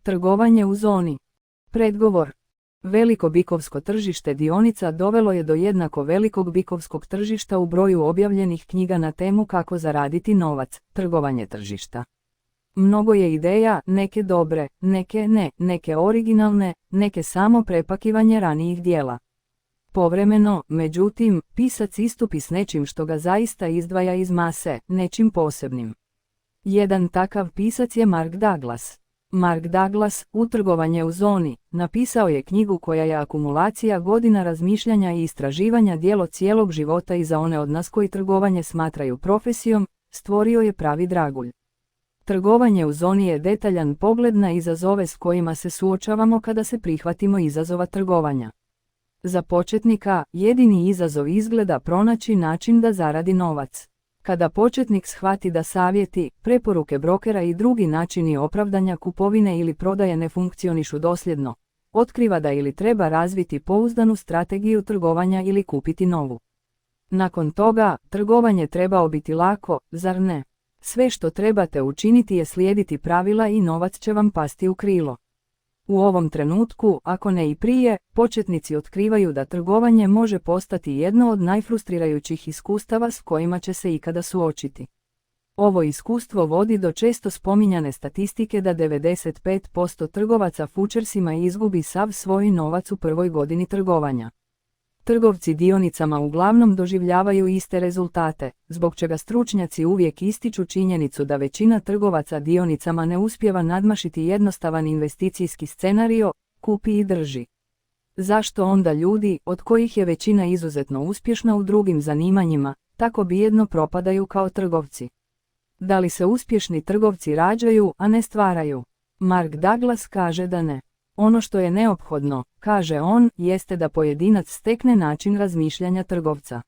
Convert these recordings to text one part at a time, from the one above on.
Trgovanje u zoni. Predgovor. Veliko bikovsko tržište dionica dovelo je do jednako velikog bikovskog tržišta u broju objavljenih knjiga na temu kako zaraditi novac, trgovanje tržišta. Mnogo je ideja, neke dobre, neke ne, neke originalne, neke samo prepakivanje ranijih dijela. Povremeno, međutim, pisac istupi s nečim što ga zaista izdvaja iz mase, nečim posebnim. Jedan takav pisac je Mark Douglas. Mark Douglas, Trgovanje u zoni, napisao je knjigu koja je akumulacija godina razmišljanja i istraživanja djelo cijelog života i za one od nas koji trgovanje smatraju profesijom, stvorio je pravi dragulj. Trgovanje u zoni je detaljan pogled na izazove s kojima se suočavamo kada se prihvatimo izazova trgovanja. Za početnika, jedini izazov izgleda pronaći način da zaradi novac. Kada početnik shvati da savjeti, preporuke brokera i drugi načini opravdanja kupovine ili prodaje ne funkcionišu dosljedno, otkriva da ili treba razviti pouzdanu strategiju trgovanja ili kupiti novu. Nakon toga, trgovanje trebao biti lako, zar ne? Sve što trebate učiniti je slijediti pravila i novac će vam pasti u krilo. U ovom trenutku, ako ne i prije, početnici otkrivaju da trgovanje može postati jedno od najfrustrirajućih iskustava s kojima će se ikada suočiti. Ovo iskustvo vodi do često spominjane statistike da 95% trgovaca fučersima izgubi sav svoj novac u prvoj godini trgovanja. Trgovci dionicama uglavnom doživljavaju iste rezultate, zbog čega stručnjaci uvijek ističu činjenicu da većina trgovaca dionicama ne uspijeva nadmašiti jednostavan investicijski scenario, kupi i drži. Zašto onda ljudi, od kojih je većina izuzetno uspješna u drugim zanimanjima, tako bijedno propadaju kao trgovci? Da li se uspješni trgovci rađaju, a ne stvaraju? Mark Douglas kaže da ne. Ono što je neophodno, kaže on, jeste da pojedinac stekne način razmišljanja trgovca.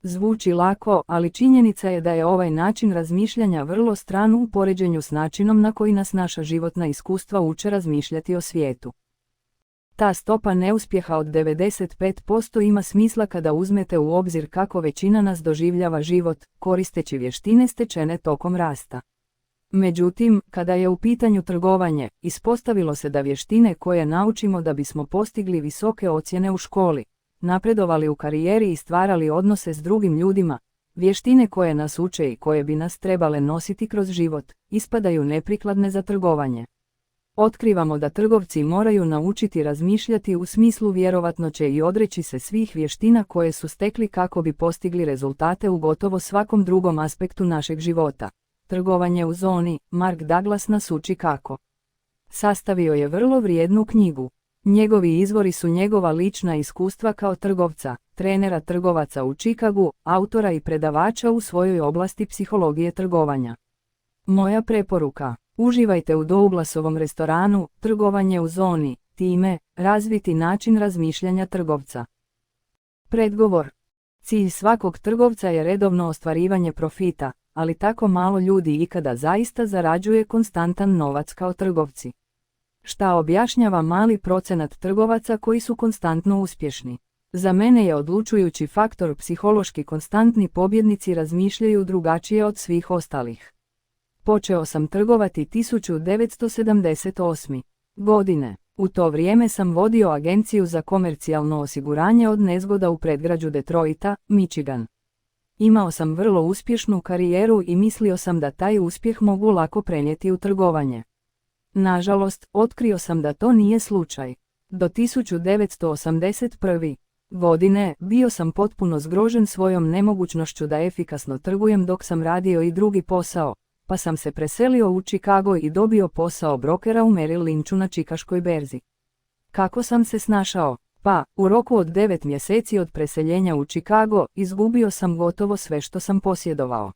Zvuči lako, ali činjenica je da je ovaj način razmišljanja vrlo stran u poređenju s načinom na koji nas naša životna iskustva uče razmišljati o svijetu. Ta stopa neuspjeha od 95% ima smisla kada uzmete u obzir kako većina nas doživljava život, koristeći vještine stečene tokom rasta. Međutim, kada je u pitanju trgovanje, ispostavilo se da vještine koje naučimo da bismo postigli visoke ocjene u školi, napredovali u karijeri i stvarali odnose s drugim ljudima, vještine koje nas uče i koje bi nas trebale nositi kroz život, ispadaju neprikladne za trgovanje. Otkrivamo da trgovci moraju naučiti razmišljati u smislu vjerovatno će i odreći se svih vještina koje su stekli kako bi postigli rezultate u gotovo svakom drugom aspektu našeg života. Trgovanje u zoni, Mark Douglas nas uči kako. Sastavio je vrlo vrijednu knjigu. Njegovi izvori su njegova lična iskustva kao trgovca, trenera trgovaca u Chicagu, autora i predavača u svojoj oblasti psihologije trgovanja. Moja preporuka: uživajte u Douglasovom restoranu, Trgovanje u zoni, time razviti način razmišljanja trgovca. Predgovor. Cilj svakog trgovca je redovno ostvarivanje profita, ali tako malo ljudi ikada zaista zarađuje konstantan novac kao trgovci. Šta objašnjava mali procenat trgovaca koji su konstantno uspješni? Za mene je odlučujući faktor psihološki konstantni pobjednici razmišljaju drugačije od svih ostalih. Počeo sam trgovati 1978. godine. U to vrijeme sam vodio agenciju za komercijalno osiguranje od nezgoda u predgrađu Detroita, Michigan. Imao sam vrlo uspješnu karijeru i mislio sam da taj uspjeh mogu lako prenijeti u trgovanje. Nažalost, otkrio sam da to nije slučaj. Do 1981. godine bio sam potpuno zgrožen svojom nemogućnošću da efikasno trgujem dok sam radio i drugi posao, pa sam se preselio u Chicago i dobio posao brokera u Merrill Lynchu na čikaškoj berzi. Kako sam se snašao? Pa, u roku od 9 mjeseci od preseljenja u Chicago, izgubio sam gotovo sve što sam posjedovao.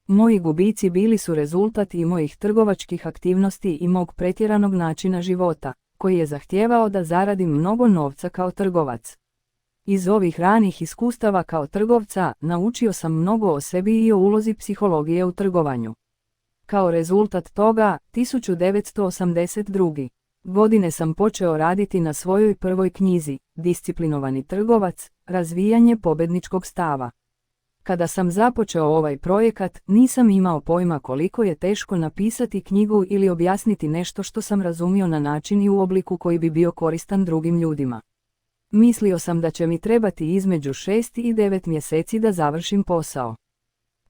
Moji gubici bili su rezultat i mojih trgovačkih aktivnosti i mog pretjeranog načina života, koji je zahtijevao da zaradim mnogo novca kao trgovac. Iz ovih ranih iskustava kao trgovca naučio sam mnogo o sebi i o ulozi psihologije u trgovanju. Kao rezultat toga, 1982. godine sam počeo raditi na svojoj prvoj knjizi, Disciplinovani trgovac, razvijanje pobjedničkog stava. Kada sam započeo ovaj projekat, nisam imao pojma koliko je teško napisati knjigu ili objasniti nešto što sam razumio na način i u obliku koji bi bio koristan drugim ljudima. Mislio sam da će mi trebati između 6 i 9 mjeseci da završim posao.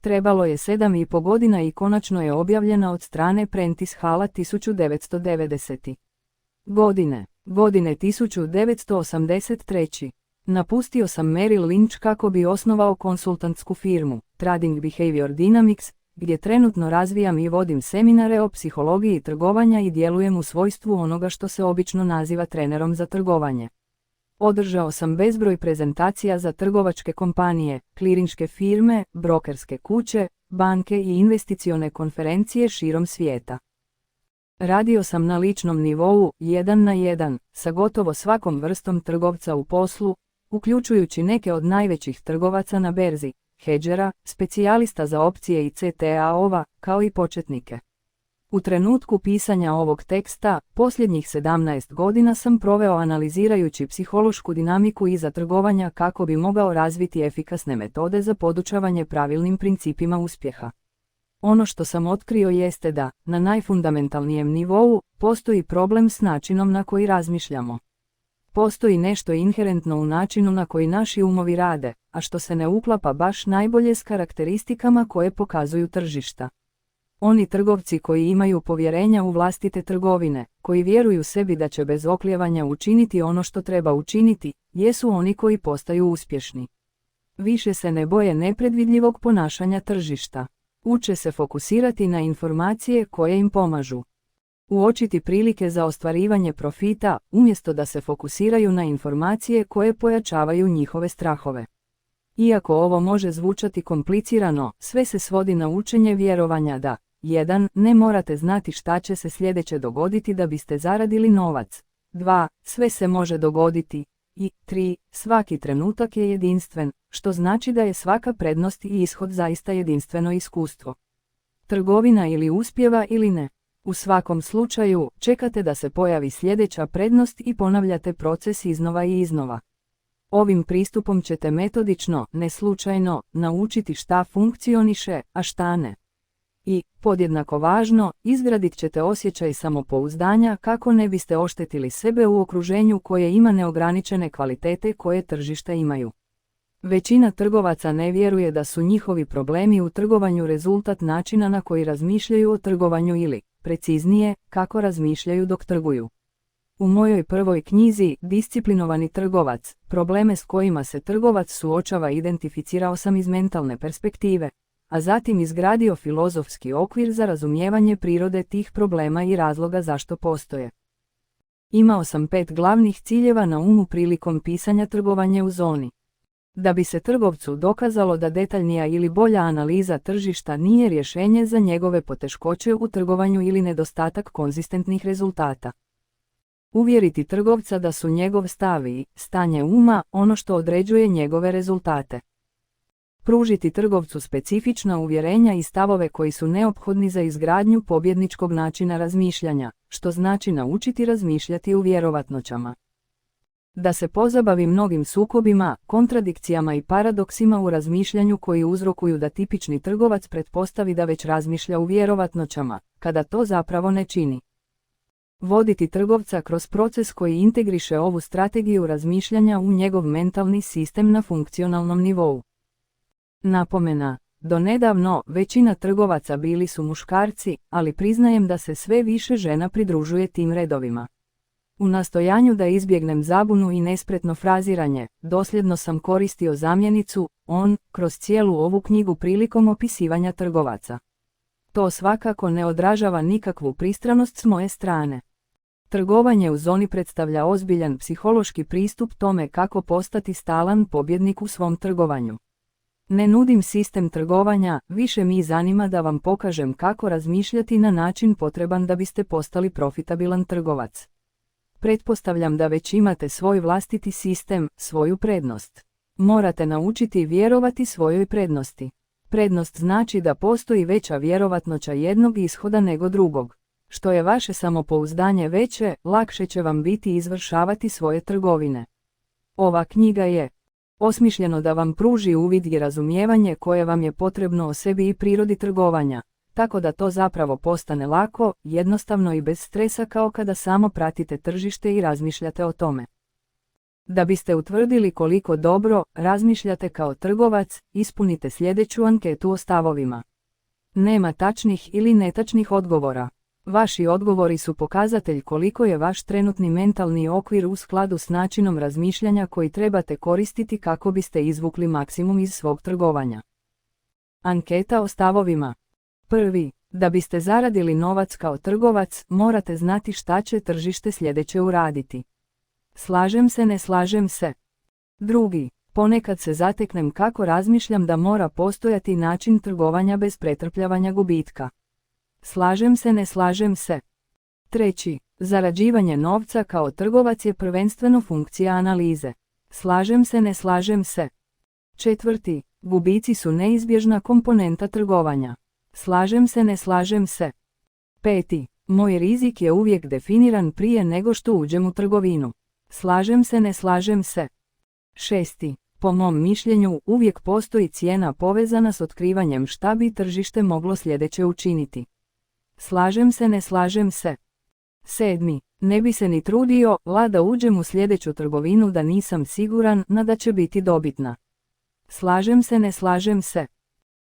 Trebalo je 7,5 godina i konačno je objavljena od strane Prentice Halla 1990. Godine 1983. Napustio sam Merrill Lynch kako bi osnovao konsultantsku firmu, Trading Behavior Dynamics, gdje trenutno razvijam i vodim seminare o psihologiji trgovanja i djelujem u svojstvu onoga što se obično naziva trenerom za trgovanje. Održao sam bezbroj prezentacija za trgovačke kompanije, klirinške firme, brokerske kuće, banke i investicione konferencije širom svijeta. Radio sam na ličnom nivou, 1 na 1, sa gotovo svakom vrstom trgovca u poslu, uključujući neke od najvećih trgovaca na berzi, hedžera, specijalista za opcije i CTA-ova, kao i početnike. U trenutku pisanja ovog teksta, posljednjih 17 godina sam proveo analizirajući psihološku dinamiku iza trgovanja kako bi mogao razviti efikasne metode za podučavanje pravilnim principima uspjeha. Ono što sam otkrio jeste da, na najfundamentalnijem nivou, postoji problem s načinom na koji razmišljamo. Postoji nešto inherentno u načinu na koji naši umovi rade, a što se ne uklapa baš najbolje s karakteristikama koje pokazuju tržišta. Oni trgovci koji imaju povjerenja u vlastite trgovine, koji vjeruju sebi da će bez oklijevanja učiniti ono što treba učiniti, jesu oni koji postaju uspješni. Više se ne boje nepredvidljivog ponašanja tržišta. Uče se fokusirati na informacije koje im pomažu. Uočiti prilike za ostvarivanje profita, umjesto da se fokusiraju na informacije koje pojačavaju njihove strahove. Iako ovo može zvučati komplicirano, sve se svodi na učenje vjerovanja da 1. Ne morate znati šta će se sljedeće dogoditi da biste zaradili novac. 2. Sve se može dogoditi. I 3. Svaki trenutak je jedinstven, što znači da je svaka prednost i ishod zaista jedinstveno iskustvo. Trgovina ili uspjeva ili ne. U svakom slučaju, čekate da se pojavi sljedeća prednost i ponavljate proces iznova i iznova. Ovim pristupom ćete metodično, ne slučajno, naučiti šta funkcioniše, a šta ne. I, podjednako važno, izgradit ćete osjećaj samopouzdanja kako ne biste oštetili sebe u okruženju koje ima neograničene kvalitete koje tržišta imaju. Većina trgovaca ne vjeruje da su njihovi problemi u trgovanju rezultat načina na koji razmišljaju o trgovanju ili, preciznije, kako razmišljaju dok trguju. U mojoj prvoj knjizi, Disciplinovani trgovac, probleme s kojima se trgovac suočava identificirao sam iz mentalne perspektive, a zatim izgradio filozofski okvir za razumijevanje prirode tih problema i razloga zašto postoje. Imao sam 5 glavnih ciljeva na umu prilikom pisanja Trgovanje u zoni. Da bi se trgovcu dokazalo da detaljnija ili bolja analiza tržišta nije rješenje za njegove poteškoće u trgovanju ili nedostatak konzistentnih rezultata. Uvjeriti trgovca da su njegov stav i stanje uma ono što određuje njegove rezultate. Pružiti trgovcu specifična uvjerenja i stavove koji su neophodni za izgradnju pobjedničkog načina razmišljanja, što znači naučiti razmišljati u vjerovatnoćama. Da se pozabavi mnogim sukobima, kontradikcijama i paradoksima u razmišljanju koji uzrokuju da tipični trgovac pretpostavi da već razmišlja u vjerovatnoćama, kada to zapravo ne čini. Voditi trgovca kroz proces koji integriše ovu strategiju razmišljanja u njegov mentalni sistem na funkcionalnom nivou. Napomena, do nedavno većina trgovaca bili su muškarci, ali priznajem da se sve više žena pridružuje tim redovima. U nastojanju da izbjegnem zabunu i nespretno fraziranje, dosljedno sam koristio zamjenicu on kroz cijelu ovu knjigu prilikom opisivanja trgovaca. To svakako ne odražava nikakvu pristranost s moje strane. Trgovanje u zoni predstavlja ozbiljan psihološki pristup tome kako postati stalan pobjednik u svom trgovanju. Ne nudim sistem trgovanja, više mi zanima da vam pokažem kako razmišljati na način potreban da biste postali profitabilan trgovac. Pretpostavljam da već imate svoj vlastiti sistem, svoju prednost. Morate naučiti vjerovati svojoj prednosti. Prednost znači da postoji veća vjerovatnoća jednog ishoda nego drugog. Što je vaše samopouzdanje veće, lakše će vam biti izvršavati svoje trgovine. Ova knjiga je Osmišljeno da vam pruži uvid i razumijevanje koje vam je potrebno o sebi i prirodi trgovanja, tako da to zapravo postane lako, jednostavno i bez stresa kao kada samo pratite tržište i razmišljate o tome. Da biste utvrdili koliko dobro razmišljate kao trgovac, ispunite sljedeću anketu o stavovima. Nema tačnih ili netačnih odgovora. Vaši odgovori su pokazatelj koliko je vaš trenutni mentalni okvir u skladu s načinom razmišljanja koji trebate koristiti kako biste izvukli maksimum iz svog trgovanja. Anketa o stavovima. Prvi, da biste zaradili novac kao trgovac, morate znati šta će tržište sljedeće uraditi. Slažem se, ne slažem se. Drugi, ponekad se zateknem kako razmišljam da mora postojati način trgovanja bez pretrpljavanja gubitka. Slažem se, ne slažem se. Treći, zarađivanje novca kao trgovac je prvenstveno funkcija analize. Slažem se, ne slažem se. Četvrti, gubici su neizbježna komponenta trgovanja. Slažem se, ne slažem se. Peti, moj rizik je uvijek definiran prije nego što uđem u trgovinu. Slažem se, ne slažem se. Šesti, po mom mišljenju uvijek postoji cijena povezana s otkrivanjem šta bi tržište moglo sljedeće učiniti. Slažem se, ne slažem se. Sedmi, ne bi se ni trudio da uđem u sljedeću trgovinu da nisam siguran da će biti dobitna. Slažem se, ne slažem se.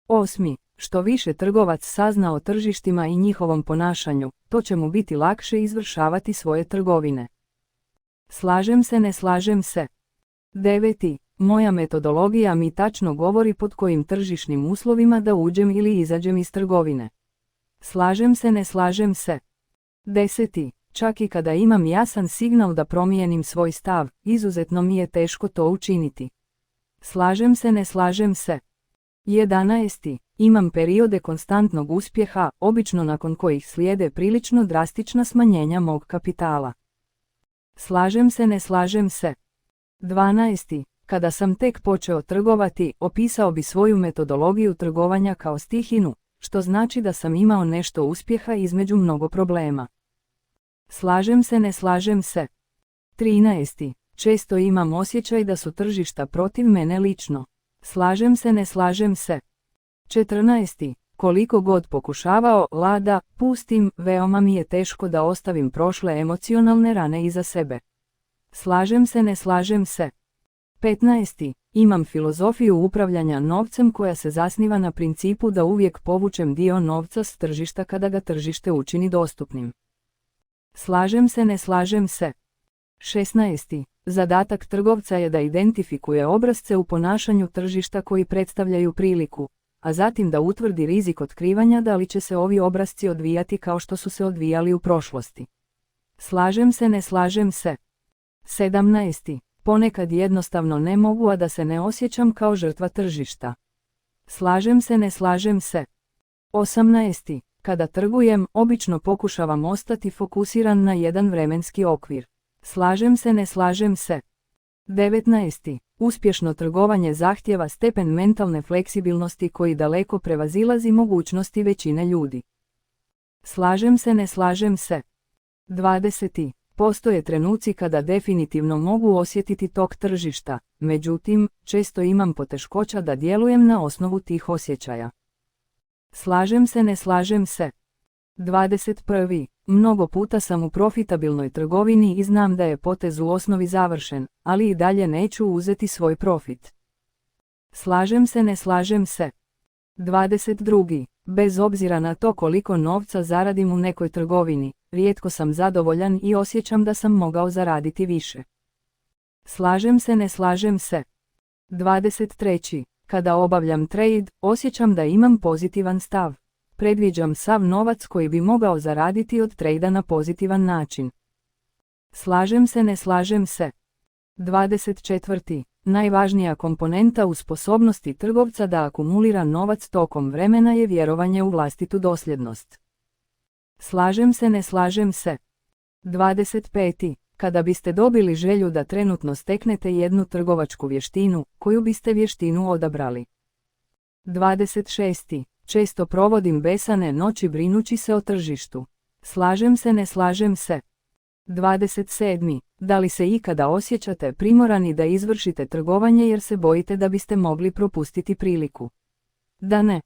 Osmi, što više trgovac sazna o tržištima i njihovom ponašanju, to će mu biti lakše izvršavati svoje trgovine. Slažem se, ne slažem se. Deveti, moja metodologija mi tačno govori pod kojim tržišnim uslovima da uđem ili izađem iz trgovine. Slažem se, ne slažem se. Deseti, čak i kada imam jasan signal da promijenim svoj stav, izuzetno mi je teško to učiniti. Slažem se, ne slažem se. 11. Imam periode konstantnog uspjeha, obično nakon kojih slijede prilično drastična smanjenja mog kapitala. Slažem se, ne slažem se. 12. Kada sam tek počeo trgovati, opisao bi svoju metodologiju trgovanja kao stihinu, što znači da sam imao nešto uspjeha između mnogo problema. Slažem se, ne slažem se. 13. Često imam osjećaj da su tržišta protiv mene lično. Slažem se, ne slažem se. 14. Koliko god pokušavao da pustim, veoma mi je teško da ostavim prošle emocionalne rane iza sebe. Slažem se, ne slažem se. 15. Imam filozofiju upravljanja novcem koja se zasniva na principu da uvijek povučem dio novca s tržišta kada ga tržište učini dostupnim. Slažem se, ne slažem se. 16. Zadatak trgovca je da identifikuje obrasce u ponašanju tržišta koji predstavljaju priliku, a zatim da utvrdi rizik otkrivanja da li će se ovi obrasci odvijati kao što su se odvijali u prošlosti. Slažem se, ne slažem se. 17. Ponekad jednostavno ne mogu a da se ne osjećam kao žrtva tržišta. Slažem se, ne slažem se. 18. Kada trgujem, obično pokušavam ostati fokusiran na jedan vremenski okvir. Slažem se, ne slažem se. 19. Uspješno trgovanje zahtijeva stepen mentalne fleksibilnosti koji daleko prevazilazi mogućnosti većine ljudi. Slažem se, ne slažem se. 20. Postoje trenuci kada definitivno mogu osjetiti tok tržišta, međutim, često imam poteškoća da djelujem na osnovu tih osjećaja. Slažem se, ne slažem se. 21. Mnogo puta sam u profitabilnoj trgovini i znam da je potez u osnovi završen, ali i dalje neću uzeti svoj profit. Slažem se, ne slažem se. 22. Bez obzira na to koliko novca zaradim u nekoj trgovini, rijetko sam zadovoljan i osjećam da sam mogao zaraditi više. Slažem se, ne slažem se. 23. Kada obavljam trade, osjećam da imam pozitivan stav. Predviđam sav novac koji bi mogao zaraditi od trejda na pozitivan način. Slažem se, ne slažem se. 24. Najvažnija komponenta u sposobnosti trgovca da akumulira novac tokom vremena je vjerovanje u vlastitu dosljednost. Slažem se, ne slažem se. 25. Kada biste dobili želju da trenutno steknete jednu trgovačku vještinu, koju biste vještinu odabrali? 26. Često provodim besane noći brinući se o tržištu. Slažem se, ne slažem se. 27. Da li se ikada osjećate primorani da izvršite trgovanje jer se bojite da biste mogli propustiti priliku? Da ne.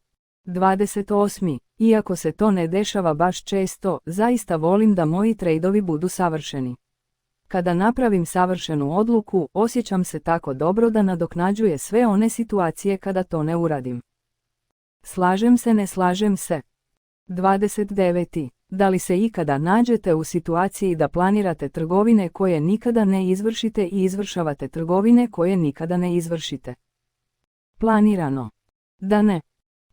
28. Iako se to ne dešava baš često, zaista volim da moji trejdovi budu savršeni. Kada napravim savršenu odluku, osjećam se tako dobro da nadoknađuje sve one situacije kada to ne uradim. Slažem se, ne slažem se. 29. Da li se ikada nađete u situaciji da planirate trgovine koje nikada ne izvršite i izvršavate trgovine koje nikada ne izvršite? Planirano. Da ne.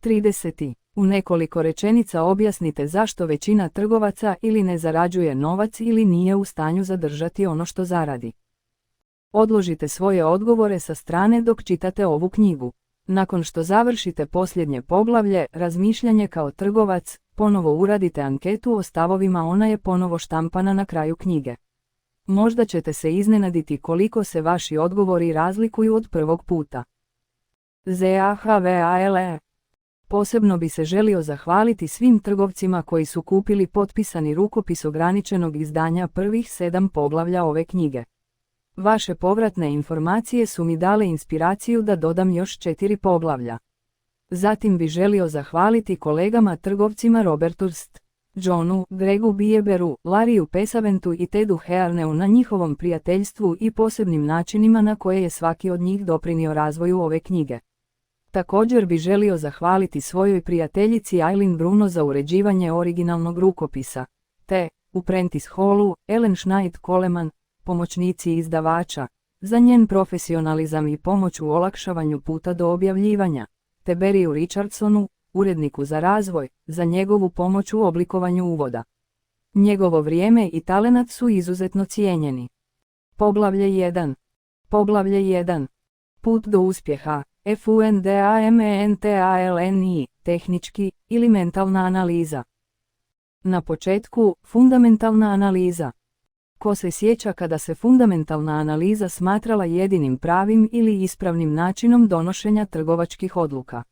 30. U nekoliko rečenica objasnite zašto većina trgovaca ili ne zarađuje novac ili nije u stanju zadržati ono što zaradi. Odložite svoje odgovore sa strane dok čitate ovu knjigu. Nakon što završite posljednje poglavlje, razmišljanje kao trgovac, ponovo uradite anketu o stavovima, ona je ponovo štampana na kraju knjige. Možda ćete se iznenaditi koliko se vaši odgovori razlikuju od prvog puta. ZAHVALE. Posebno bi se želio zahvaliti svim trgovcima koji su kupili potpisani rukopis ograničenog izdanja prvih 7 poglavlja ove knjige. Vaše povratne informacije su mi dale inspiraciju da dodam još 4 poglavlja. Zatim bi želio zahvaliti kolegama trgovcima Robertu St. Johnu, Gregu Bieberu, Larryu Pesaventu i Tedu Hearneu na njihovom prijateljstvu i posebnim načinima na koje je svaki od njih doprinio razvoju ove knjige. Također bi želio zahvaliti svojoj prijateljici Eileen Bruno za uređivanje originalnog rukopisa, te, u Prentice Hallu, Ellen Schneid-Coleman, pomoćnici izdavača, za njen profesionalizam i pomoć u olakšavanju puta do objavljivanja, te Barryu Richardsonu, uredniku za razvoj, za njegovu pomoć u oblikovanju uvoda. Njegovo vrijeme i talenat su izuzetno cijenjeni. Poglavlje 1. Poglavlje 1. Put do uspjeha, FUNDAMENTALNI, tehnički ili mentalna analiza. Na početku, fundamentalna analiza. Ko se sjeća kada se fundamentalna analiza smatrala jedinim pravim ili ispravnim načinom donošenja trgovačkih odluka?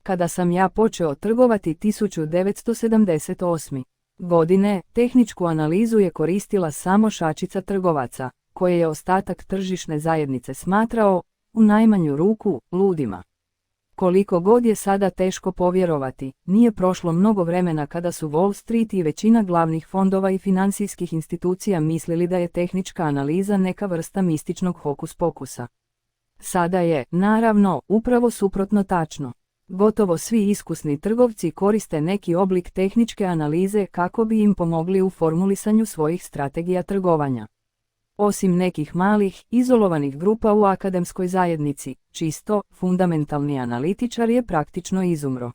Kada sam ja počeo trgovati 1978. godine, tehničku analizu je koristila samo šačica trgovaca, koje je ostatak tržišne zajednice smatrao, u najmanju ruku, ludima. Koliko god je sada teško povjerovati, nije prošlo mnogo vremena kada su Wall Street i većina glavnih fondova i financijskih institucija mislili da je tehnička analiza neka vrsta mističnog hokus pokusa. Sada je, naravno, upravo suprotno tačno. Gotovo svi iskusni trgovci koriste neki oblik tehničke analize kako bi im pomogli u formulisanju svojih strategija trgovanja. Osim nekih malih, izolovanih grupa u akademskoj zajednici, čisto, fundamentalni analitičar je praktično izumro.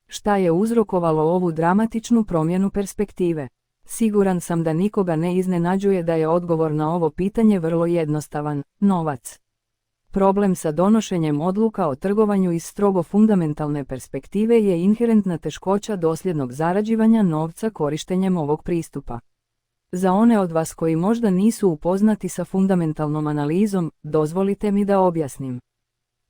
Šta je uzrokovalo ovu dramatičnu promjenu perspektive? Siguran sam da nikoga ne iznenađuje da je odgovor na ovo pitanje vrlo jednostavan, novac. Problem sa donošenjem odluka o trgovanju iz strogo fundamentalne perspektive je inherentna teškoća dosljednog zarađivanja novca korištenjem ovog pristupa. Za one od vas koji možda nisu upoznati sa fundamentalnom analizom, dozvolite mi da objasnim.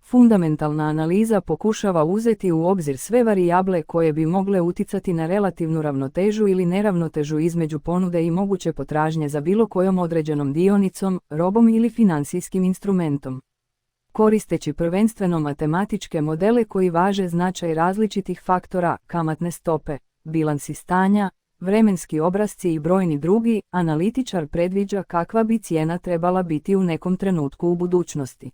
Fundamentalna analiza pokušava uzeti u obzir sve varijable koje bi mogle uticati na relativnu ravnotežu ili neravnotežu između ponude i moguće potražnje za bilo kojom određenom dionicom, robom ili financijskim instrumentom. Koristeći prvenstveno matematičke modele koji važe značaj različitih faktora, kamatne stope, bilansi stanja, vremenski obrasci i brojni drugi, analitičar predviđa kakva bi cijena trebala biti u nekom trenutku u budućnosti.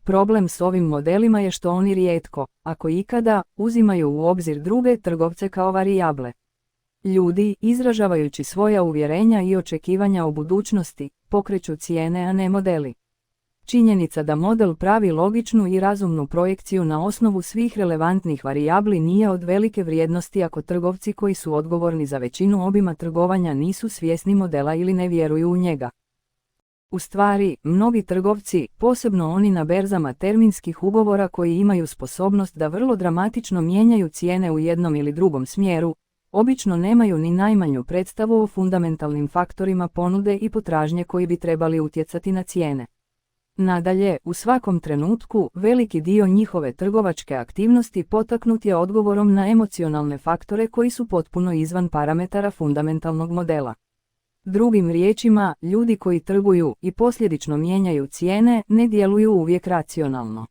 Problem s ovim modelima je što oni rijetko, ako ikada, uzimaju u obzir druge trgovce kao varijable. Ljudi, izražavajući svoja uvjerenja i očekivanja o budućnosti, pokreću cijene, a ne modeli. Činjenica da model pravi logičnu i razumnu projekciju na osnovu svih relevantnih varijabli nije od velike vrijednosti ako trgovci koji su odgovorni za većinu obima trgovanja nisu svjesni modela ili ne vjeruju u njega. U stvari, mnogi trgovci, posebno oni na berzama terminskih ugovora koji imaju sposobnost da vrlo dramatično mijenjaju cijene u jednom ili drugom smjeru, obično nemaju ni najmanju predstavu o fundamentalnim faktorima ponude i potražnje koji bi trebali utjecati na cijene. Nadalje, u svakom trenutku, veliki dio njihove trgovačke aktivnosti potaknut je odgovorom na emocionalne faktore koji su potpuno izvan parametara fundamentalnog modela. Drugim riječima, ljudi koji trguju i posljedično mijenjaju cijene ne djeluju uvijek racionalno.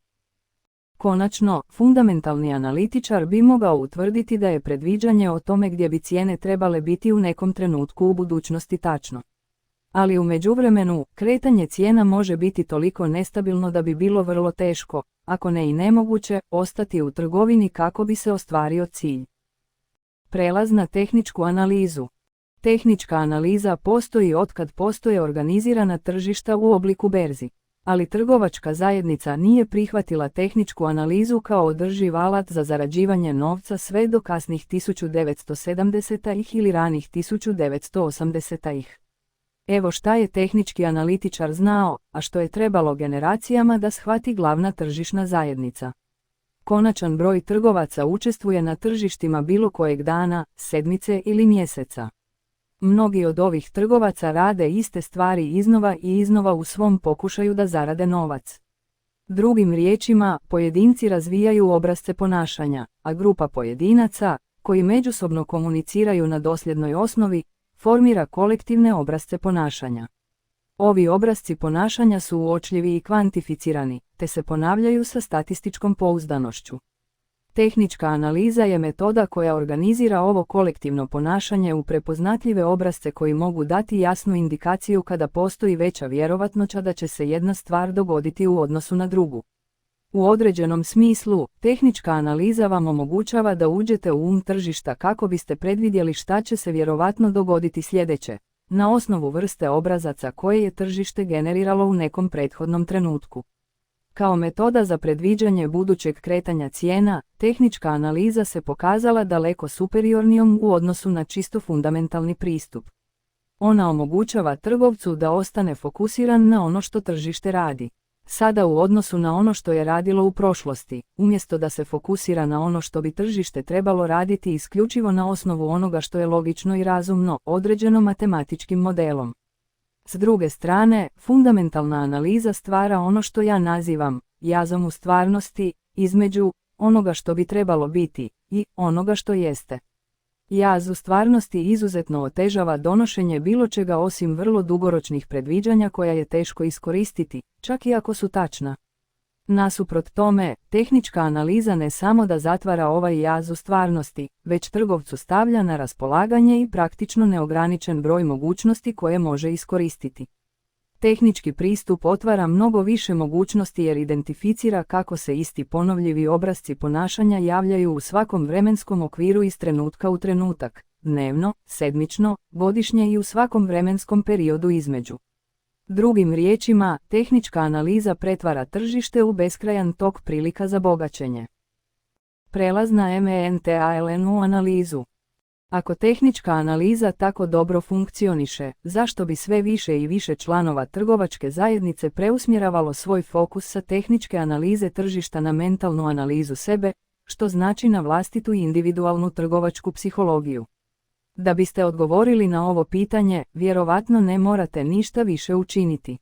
Konačno, fundamentalni analitičar bi mogao utvrditi da je predviđanje o tome gdje bi cijene trebale biti u nekom trenutku u budućnosti tačno. Ali u međuvremenu, kretanje cijena može biti toliko nestabilno da bi bilo vrlo teško, ako ne i nemoguće, ostati u trgovini kako bi se ostvario cilj. Prelaz na tehničku analizu. Tehnička analiza postoji otkad postoje organizirana tržišta u obliku berzi. Ali trgovačka zajednica nije prihvatila tehničku analizu kao održiv alat za zarađivanje novca sve do kasnih 1970-ih ili ranih 1980-ih. Evo šta je tehnički analitičar znao, a što je trebalo generacijama da shvati glavna tržišna zajednica. Konačan broj trgovaca učestvuje na tržištima bilo kojeg dana, sedmice ili mjeseca. Mnogi od ovih trgovaca rade iste stvari iznova i iznova u svom pokušaju da zarade novac. Drugim riječima, pojedinci razvijaju obrasce ponašanja, a grupa pojedinaca, koji međusobno komuniciraju na dosljednoj osnovi, formira kolektivne obrasce ponašanja. Ovi obrasci ponašanja su uočljivi i kvantificirani, te se ponavljaju sa statističkom pouzdanošću. Tehnička analiza je metoda koja organizira ovo kolektivno ponašanje u prepoznatljive obrasce koji mogu dati jasnu indikaciju kada postoji veća vjerovatnoća da će se jedna stvar dogoditi u odnosu na drugu. U određenom smislu, tehnička analiza vam omogućava da uđete u tržišta kako biste predvidjeli šta će se vjerovatno dogoditi sljedeće, na osnovu vrste obrazaca koje je tržište generiralo u nekom prethodnom trenutku. Kao metoda za predviđanje budućeg kretanja cijena, tehnička analiza se pokazala daleko superiornijom u odnosu na čisto fundamentalni pristup. Ona omogućava trgovcu da ostane fokusiran na ono što tržište radi. Sada u odnosu na ono što je radilo u prošlosti, umjesto da se fokusira na ono što bi tržište trebalo raditi isključivo na osnovu onoga što je logično i razumno, određeno matematičkim modelom. S druge strane, fundamentalna analiza stvara ono što ja nazivam jazom u stvarnosti, između onoga što bi trebalo biti i onoga što jeste. Jaz u stvarnosti izuzetno otežava donošenje bilo čega osim vrlo dugoročnih predviđanja koja je teško iskoristiti, čak i ako su tačna. Nasuprot tome, tehnička analiza ne samo da zatvara ovaj jaz u stvarnosti, već trgovcu stavlja na raspolaganje i praktično neograničen broj mogućnosti koje može iskoristiti. Tehnički pristup otvara mnogo više mogućnosti jer identificira kako se isti ponovljivi obrasci ponašanja javljaju u svakom vremenskom okviru iz trenutka u trenutak, dnevno, sedmično, godišnje i u svakom vremenskom periodu između. Drugim riječima, tehnička analiza pretvara tržište u beskrajan tok prilika za bogaćenje. Prelaz na mentalnu analizu. Ako tehnička analiza tako dobro funkcioniše, zašto bi sve više i više članova trgovačke zajednice preusmjeravalo svoj fokus sa tehničke analize tržišta na mentalnu analizu sebe, što znači na vlastitu individualnu trgovačku psihologiju? Da biste odgovorili na ovo pitanje, vjerovatno ne morate ništa više učiniti.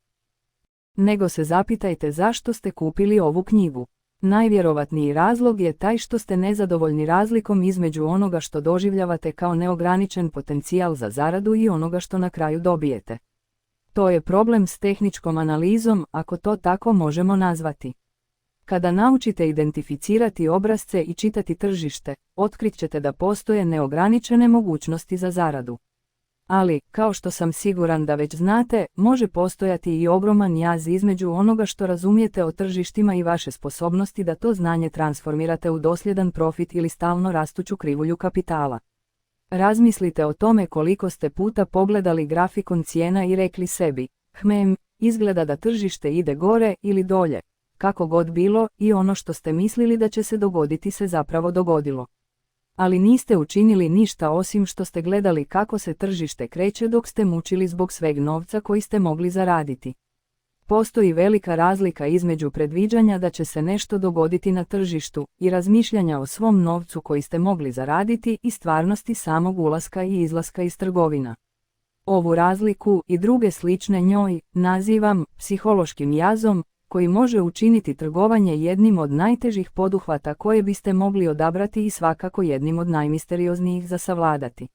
Nego se zapitajte zašto ste kupili ovu knjigu. Najvjerovatniji razlog je taj što ste nezadovoljni razlikom između onoga što doživljavate kao neograničen potencijal za zaradu i onoga što na kraju dobijete. To je problem s tehničkom analizom, ako to tako možemo nazvati. Kada naučite identificirati obrasce i čitati tržište, otkrit ćete da postoje neograničene mogućnosti za zaradu. Ali, kao što sam siguran da već znate, može postojati i ogroman jaz između onoga što razumijete o tržištima i vaše sposobnosti da to znanje transformirate u dosljedan profit ili stalno rastuću krivulju kapitala. Razmislite o tome koliko ste puta pogledali grafikon cijena i rekli sebi, izgleda da tržište ide gore ili dolje. Kako god bilo, i ono što ste mislili da će se dogoditi se zapravo dogodilo. Ali niste učinili ništa osim što ste gledali kako se tržište kreće dok ste mučili zbog sveg novca koji ste mogli zaraditi. Postoji velika razlika između predviđanja da će se nešto dogoditi na tržištu i razmišljanja o svom novcu koji ste mogli zaraditi i stvarnosti samog ulaska i izlaska iz trgovina. Ovu razliku i druge slične njoj nazivam psihološkim jazom, koji može učiniti trgovanje jednim od najtežih poduhvata koje biste mogli odabrati i svakako jednim od najmisterioznijih za savladati.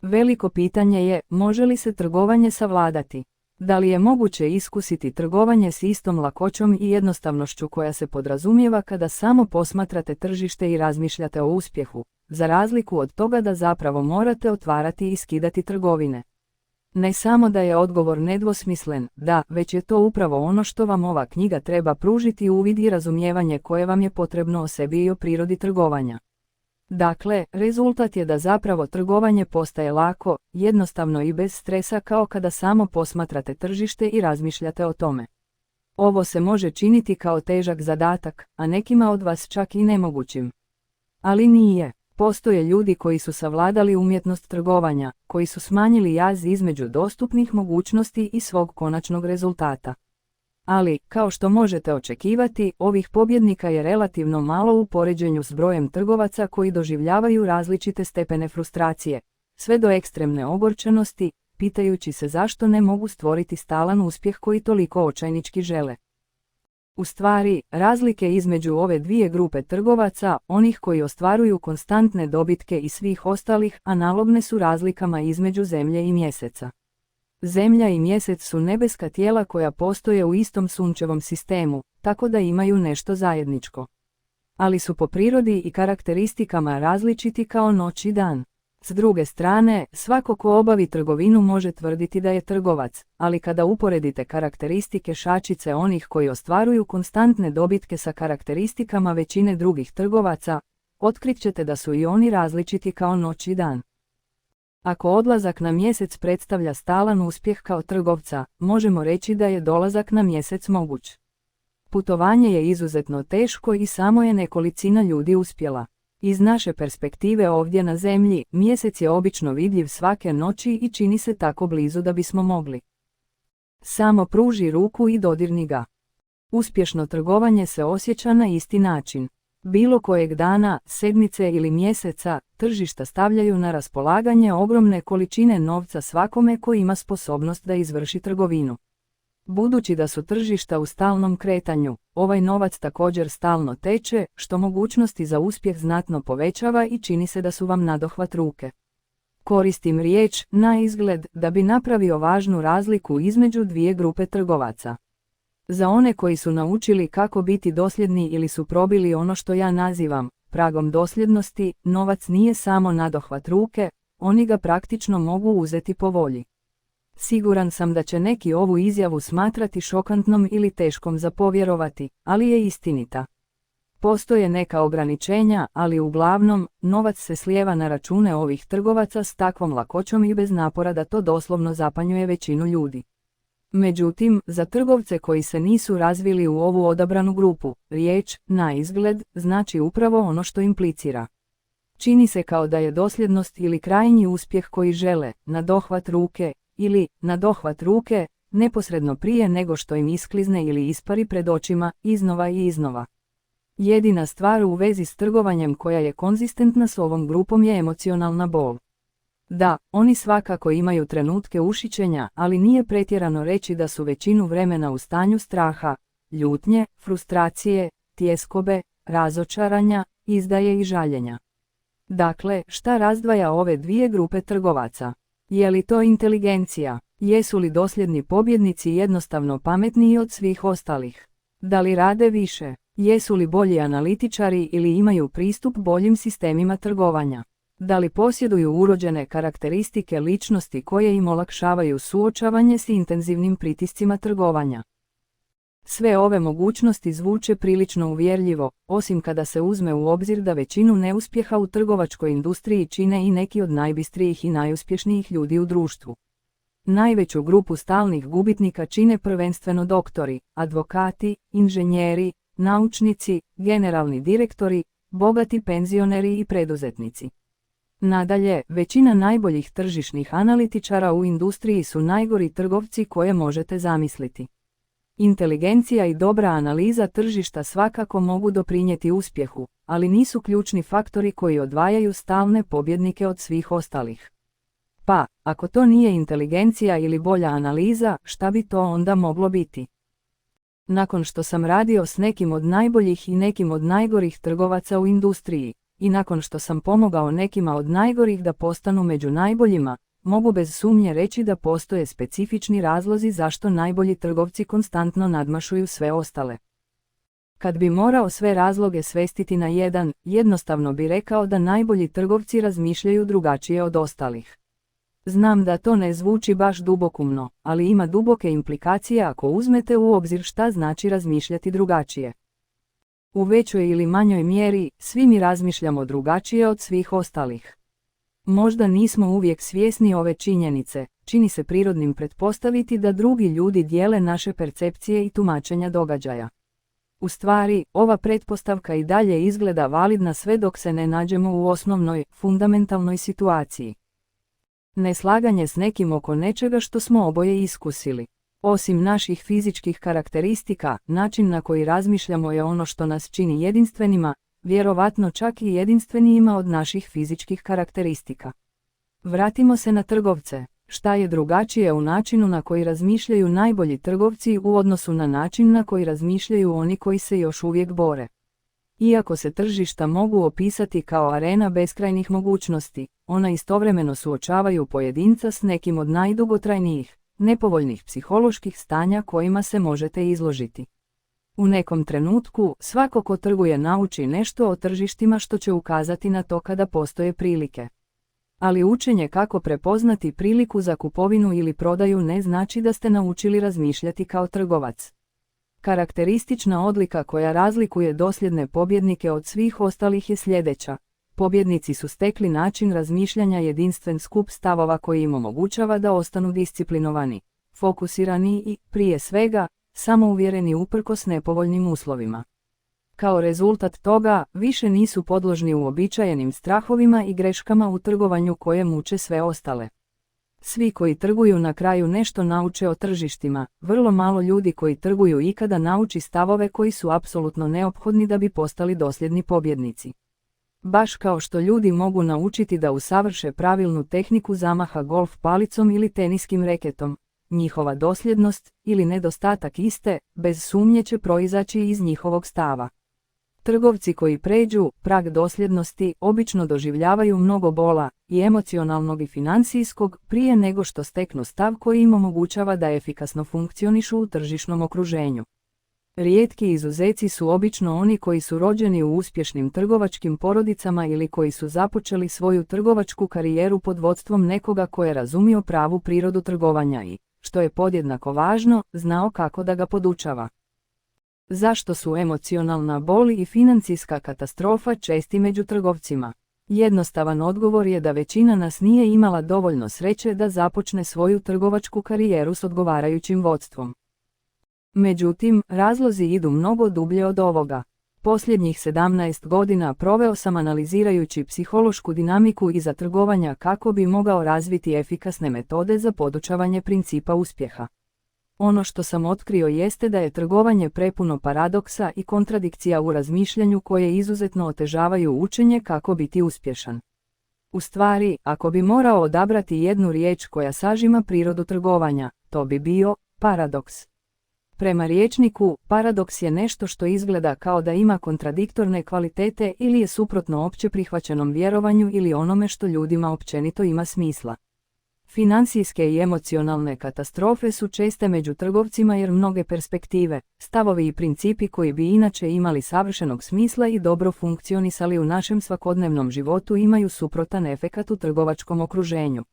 Veliko pitanje je, može li se trgovanje savladati? Da li je moguće iskusiti trgovanje s istom lakoćom i jednostavnošću koja se podrazumijeva kada samo posmatrate tržište i razmišljate o uspjehu, za razliku od toga da zapravo morate otvarati i skidati trgovine? Ne samo da je odgovor nedvosmislen, da, već je to upravo ono što vam ova knjiga treba pružiti uvid i razumijevanje koje vam je potrebno o sebi i o prirodi trgovanja. Dakle, rezultat je da zapravo trgovanje postaje lako, jednostavno i bez stresa kao kada samo posmatrate tržište i razmišljate o tome. Ovo se može činiti kao težak zadatak, a nekima od vas čak i nemogućim. Ali nije. Postoje ljudi koji su savladali umjetnost trgovanja, koji su smanjili jaz između dostupnih mogućnosti i svog konačnog rezultata. Ali, kao što možete očekivati, ovih pobjednika je relativno malo u poređenju s brojem trgovaca koji doživljavaju različite stepene frustracije, sve do ekstremne ogorčenosti, pitajući se zašto ne mogu stvoriti stalan uspjeh koji toliko očajnički žele. U stvari, razlike između ove dvije grupe trgovaca, onih koji ostvaruju konstantne dobitke i svih ostalih, analogne su razlikama između zemlje i mjeseca. Zemlja i mjesec su nebeska tijela koja postoje u istom sunčevom sistemu, tako da imaju nešto zajedničko. Ali su po prirodi i karakteristikama različiti kao noć i dan. S druge strane, svako ko obavi trgovinu može tvrditi da je trgovac, ali kada uporedite karakteristike šačice onih koji ostvaruju konstantne dobitke sa karakteristikama većine drugih trgovaca, otkrit ćete da su i oni različiti kao noć i dan. Ako odlazak na mjesec predstavlja stalan uspjeh kao trgovca, možemo reći da je dolazak na mjesec moguć. Putovanje je izuzetno teško i samo je nekolicina ljudi uspjela. Iz naše perspektive ovdje na zemlji, mjesec je obično vidljiv svake noći i čini se tako blizu da bismo mogli. Samo pruži ruku i dodirni ga. Uspješno trgovanje se osjeća na isti način. Bilo kojeg dana, sedmice ili mjeseca, tržišta stavljaju na raspolaganje ogromne količine novca svakome ko ima sposobnost da izvrši trgovinu. Budući da su tržišta u stalnom kretanju, ovaj novac također stalno teče, što mogućnosti za uspjeh znatno povećava i čini se da su vam nadohvat ruke. Koristim riječ na izgled da bi napravio važnu razliku između dvije grupe trgovaca. Za one koji su naučili kako biti dosljedni ili su probili ono što ja nazivam pragom dosljednosti, novac nije samo nadohvat ruke, oni ga praktično mogu uzeti po volji. Siguran sam da će neki ovu izjavu smatrati šokantnom ili teškom za povjerovati, ali je istinita. Postoje neka ograničenja, ali uglavnom, novac se slijeva na račune ovih trgovaca s takvom lakoćom i bez napora da to doslovno zapanjuje većinu ljudi. Međutim, za trgovce koji se nisu razvili u ovu odabranu grupu, riječ, na izgled, znači upravo ono što implicira. Čini se kao da je dosljednost ili krajnji uspjeh koji žele, na dohvat ruke, ili, na dohvat ruke, neposredno prije nego što im isklizne ili ispari pred očima, iznova i iznova. Jedina stvar u vezi s trgovanjem koja je konzistentna s ovom grupom je emocionalna bol. Da, oni svakako imaju trenutke ušićenja, ali nije pretjerano reći da su većinu vremena u stanju straha, ljutnje, frustracije, tjeskobe, razočaranja, izdaje i žaljenja. Dakle, šta razdvaja ove dvije grupe trgovaca? Je li to inteligencija? Jesu li dosljedni pobjednici jednostavno pametniji od svih ostalih? Da li rade više? Jesu li bolji analitičari ili imaju pristup boljim sistemima trgovanja? Da li posjeduju urođene karakteristike ličnosti koje im olakšavaju suočavanje s intenzivnim pritiscima trgovanja? Sve ove mogućnosti zvuče prilično uvjerljivo, osim kada se uzme u obzir da većinu neuspjeha u trgovačkoj industriji čine i neki od najbistrijih i najuspješnijih ljudi u društvu. Najveću grupu stalnih gubitnika čine prvenstveno doktori, advokati, inženjeri, naučnici, generalni direktori, bogati penzioneri i preduzetnici. Nadalje, većina najboljih tržišnih analitičara u industriji su najgori trgovci koje možete zamisliti. Inteligencija i dobra analiza tržišta svakako mogu doprinijeti uspjehu, ali nisu ključni faktori koji odvajaju stalne pobjednike od svih ostalih. Pa, ako to nije inteligencija ili bolja analiza, šta bi to onda moglo biti? Nakon što sam radio s nekim od najboljih i nekim od najgorih trgovaca u industriji, i nakon što sam pomogao nekima od najgorih da postanu među najboljima, mogu bez sumnje reći da postoje specifični razlozi zašto najbolji trgovci konstantno nadmašuju sve ostale. Kad bi morao sve razloge svestiti na jedan, jednostavno bi rekao da najbolji trgovci razmišljaju drugačije od ostalih. Znam da to ne zvuči baš dubokumno, ali ima duboke implikacije ako uzmete u obzir šta znači razmišljati drugačije. U većoj ili manjoj mjeri, svi mi razmišljamo drugačije od svih ostalih. Možda nismo uvijek svjesni ove činjenice, čini se prirodnim pretpostaviti da drugi ljudi dijele naše percepcije i tumačenja događaja. U stvari, ova pretpostavka i dalje izgleda validna sve dok se ne nađemo u osnovnoj, fundamentalnoj situaciji. Neslaganje s nekim oko nečega što smo oboje iskusili. Osim naših fizičkih karakteristika, način na koji razmišljamo je ono što nas čini jedinstvenima, vjerovatno čak i jedinstvenijima od naših fizičkih karakteristika. Vratimo se na trgovce. Šta je drugačije u načinu na koji razmišljaju najbolji trgovci u odnosu na način na koji razmišljaju oni koji se još uvijek bore? Iako se tržišta mogu opisati kao arena beskrajnih mogućnosti, ona istovremeno suočavaju pojedinca s nekim od najdugotrajnijih, nepovoljnih psiholoških stanja kojima se možete izložiti. U nekom trenutku, svako ko trguje nauči nešto o tržištima što će ukazati na to kada postoje prilike. Ali učenje kako prepoznati priliku za kupovinu ili prodaju ne znači da ste naučili razmišljati kao trgovac. Karakteristična odlika koja razlikuje dosljedne pobjednike od svih ostalih je sljedeća. Pobjednici su stekli način razmišljanja, jedinstven skup stavova koji im omogućava da ostanu disciplinovani, fokusirani i, prije svega, samouvjereni uprkos nepovoljnim uslovima. Kao rezultat toga, više nisu podložni uobičajenim strahovima i greškama u trgovanju koje muče sve ostale. Svi koji trguju na kraju nešto nauče o tržištima, vrlo malo ljudi koji trguju ikada nauči stavove koji su apsolutno neophodni da bi postali dosljedni pobjednici. Baš kao što ljudi mogu naučiti da usavrše pravilnu tehniku zamaha golf palicom ili teniskim reketom, njihova dosljednost ili nedostatak iste, bez sumnje će proizaći iz njihovog stava. Trgovci koji pređu prag dosljednosti obično doživljavaju mnogo bola, i emocionalnog i financijskog, prije nego što steknu stav koji im omogućava da efikasno funkcionišu u tržišnom okruženju. Rijetki izuzeci su obično oni koji su rođeni u uspješnim trgovačkim porodicama ili koji su započeli svoju trgovačku karijeru pod vodstvom nekoga ko je razumio pravu prirodu trgovanja i, što je podjednako važno, znao kako da ga podučava. Zašto su emocionalna bol i financijska katastrofa česti među trgovcima? Jednostavan odgovor je da većina nas nije imala dovoljno sreće da započne svoju trgovačku karijeru s odgovarajućim vodstvom. Međutim, razlozi idu mnogo dublje od ovoga. Posljednjih 17 godina proveo sam analizirajući psihološku dinamiku iza trgovanja kako bi mogao razviti efikasne metode za podučavanje principa uspjeha. Ono što sam otkrio jeste da je trgovanje prepuno paradoksa i kontradikcija u razmišljanju koje izuzetno otežavaju učenje kako biti uspješan. U stvari, ako bi morao odabrati jednu riječ koja sažima prirodu trgovanja, to bi bio paradoks. Prema rječniku, paradoks je nešto što izgleda kao da ima kontradiktorne kvalitete ili je suprotno opće prihvaćenom vjerovanju ili onome što ljudima općenito ima smisla. Financijske i emocionalne katastrofe su česte među trgovcima jer mnoge perspektive, stavovi i principi koji bi inače imali savršenog smisla i dobro funkcionisali u našem svakodnevnom životu imaju suprotan efekat u trgovačkom okruženju.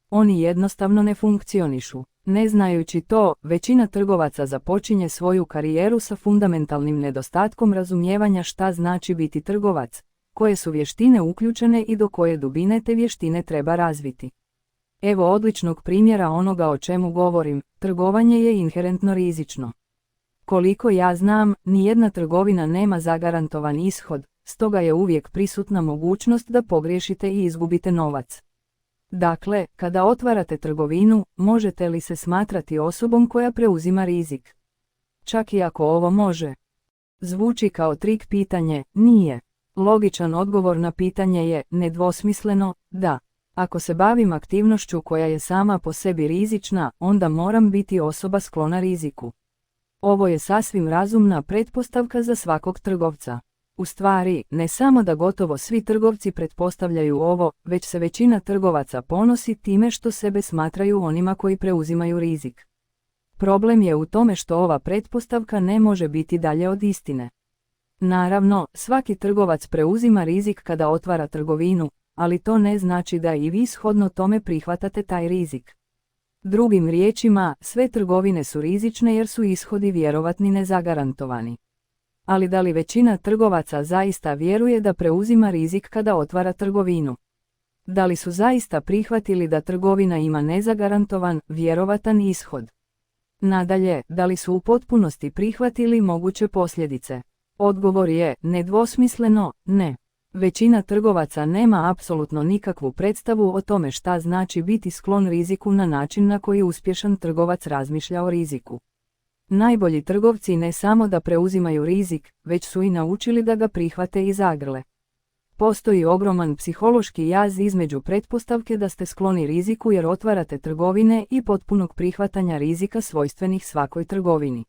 Oni jednostavno ne funkcionišu. Ne znajući to, većina trgovaca započinje svoju karijeru sa fundamentalnim nedostatkom razumijevanja šta znači biti trgovac, koje su vještine uključene i do koje dubine te vještine treba razviti. Evo odličnog primjera onoga o čemu govorim, trgovanje je inherentno rizično. Koliko ja znam, nijedna trgovina nema zagarantovan ishod, stoga je uvijek prisutna mogućnost da pogriješite i izgubite novac. Dakle, kada otvarate trgovinu, možete li se smatrati osobom koja preuzima rizik? Čak i ako ovo može. Zvuči kao trik pitanje, nije. Logičan odgovor na pitanje je, nedvosmisleno, da. Ako se bavim aktivnošću koja je sama po sebi rizična, onda moram biti osoba sklona riziku. Ovo je sasvim razumna pretpostavka za svakog trgovca. U stvari, ne samo da gotovo svi trgovci pretpostavljaju ovo, već se većina trgovaca ponosi time što sebe smatraju onima koji preuzimaju rizik. Problem je u tome što ova pretpostavka ne može biti dalje od istine. Naravno, svaki trgovac preuzima rizik kada otvara trgovinu, ali to ne znači da i vi shodno tome prihvatate taj rizik. Drugim riječima, sve trgovine su rizične jer su ishodi vjerovatni nezagarantovani. Ali da li većina trgovaca zaista vjeruje da preuzima rizik kada otvara trgovinu? Da li su zaista prihvatili da trgovina ima nezagarantovan, vjerovatan ishod? Nadalje, da li su u potpunosti prihvatili moguće posljedice? Odgovor je nedvosmisleno ne. Većina trgovaca nema apsolutno nikakvu predstavu o tome šta znači biti sklon riziku na način na koji uspješan trgovac razmišlja o riziku. Najbolji trgovci ne samo da preuzimaju rizik, već su i naučili da ga prihvate i zagrle. Postoji ogroman psihološki jaz između pretpostavke da ste skloni riziku jer otvarate trgovine i potpunog prihvatanja rizika svojstvenih svakoj trgovini.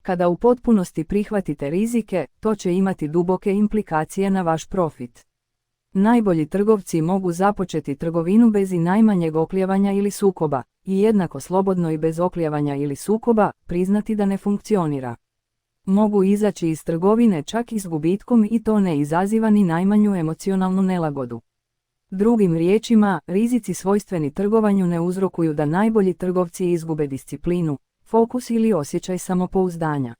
Kada u potpunosti prihvatite rizike, to će imati duboke implikacije na vaš profit. Najbolji trgovci mogu započeti trgovinu bez i najmanjeg oklijevanja ili sukoba, i jednako slobodno i bez oklijevanja ili sukoba, priznati da ne funkcionira. Mogu izaći iz trgovine čak i s gubitkom i to ne izaziva ni najmanju emocionalnu nelagodu. Drugim riječima, rizici svojstveni trgovanju ne uzrokuju da najbolji trgovci izgube disciplinu, fokus ili osjećaj samopouzdanja.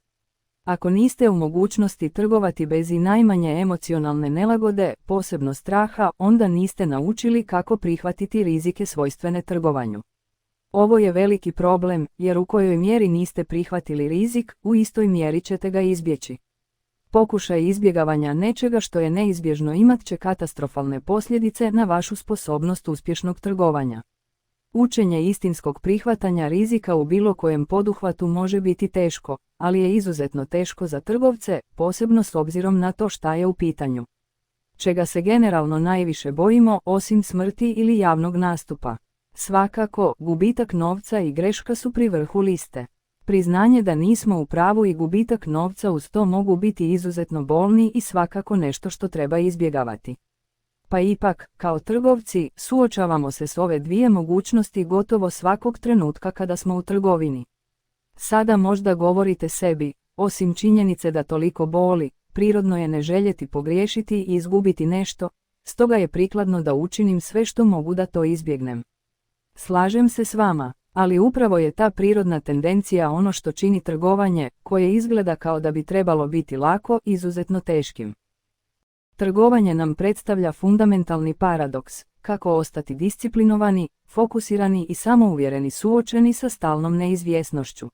Ako niste u mogućnosti trgovati bez i najmanje emocionalne nelagode, posebno straha, onda niste naučili kako prihvatiti rizike svojstvene trgovanju. Ovo je veliki problem, jer u kojoj mjeri niste prihvatili rizik, u istoj mjeri ćete ga izbjeći. Pokušaj izbjegavanja nečega što je neizbježno imat će katastrofalne posljedice na vašu sposobnost uspješnog trgovanja. Učenje istinskog prihvatanja rizika u bilo kojem poduhvatu može biti teško, ali je izuzetno teško za trgovce, posebno s obzirom na to šta je u pitanju. Čega se generalno najviše bojimo, osim smrti ili javnog nastupa? Svakako, gubitak novca i greška su pri vrhu liste. Priznanje da nismo u pravu i gubitak novca uz to mogu biti izuzetno bolni i svakako nešto što treba izbjegavati. Pa ipak, kao trgovci, suočavamo se s ove dvije mogućnosti gotovo svakog trenutka kada smo u trgovini. Sada možda govorite sebi, osim činjenice da toliko boli, prirodno je ne željeti pogriješiti i izgubiti nešto, stoga je prikladno da učinim sve što mogu da to izbjegnem. Slažem se s vama, ali upravo je ta prirodna tendencija ono što čini trgovanje, koje izgleda kao da bi trebalo biti lako, izuzetno teškim. Trgovanje nam predstavlja fundamentalni paradoks, kako ostati disciplinovani, fokusirani i samouvjereni suočeni sa stalnom neizvjesnošću.